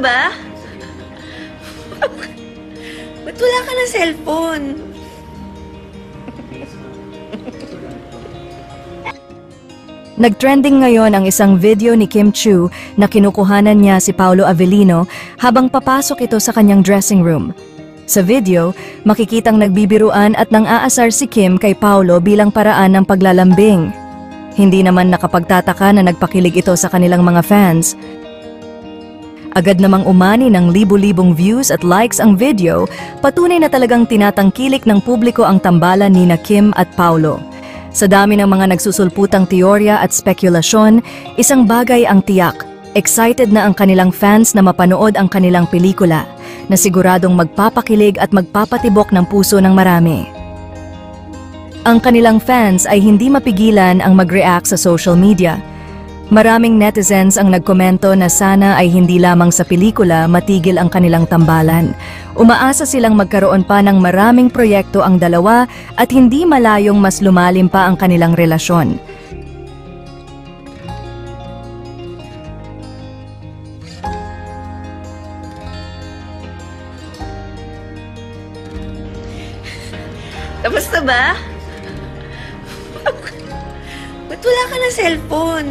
ba? Ba't wala ka ng cellphone? Nagtrending ngayon ang isang video ni Kim Chiu na kinukuhanan niya si Paolo Avellino habang papasok ito sa kanyang dressing room. Sa video, makikitang nagbibiruan at nang-aasar si Kim kay Paolo bilang paraan ng paglalambing. Hindi naman nakapagtataka na nagpakilig ito sa kanilang mga fans. Agad namang umani ng libu-libong views at likes ang video, patunay na talagang tinatangkilik ng publiko ang tambalan ni Kim at Paolo. Sa dami ng mga nagsusulputang teorya at spekulasyon, isang bagay ang tiyak. Excited na ang kanilang fans na mapanood ang kanilang pelikula, na siguradong magpapakilig at magpapatibok ng puso ng marami. Ang kanilang fans ay hindi mapigilan ang mag-react sa social media. Maraming netizens ang nagkomento na sana ay hindi lamang sa pelikula matigil ang kanilang tambalan. Umaasa silang magkaroon pa ng maraming proyekto ang dalawa at hindi malayong mas lumalim pa ang kanilang relasyon. Tapos na ba? Ba't wala ka ng cellphone?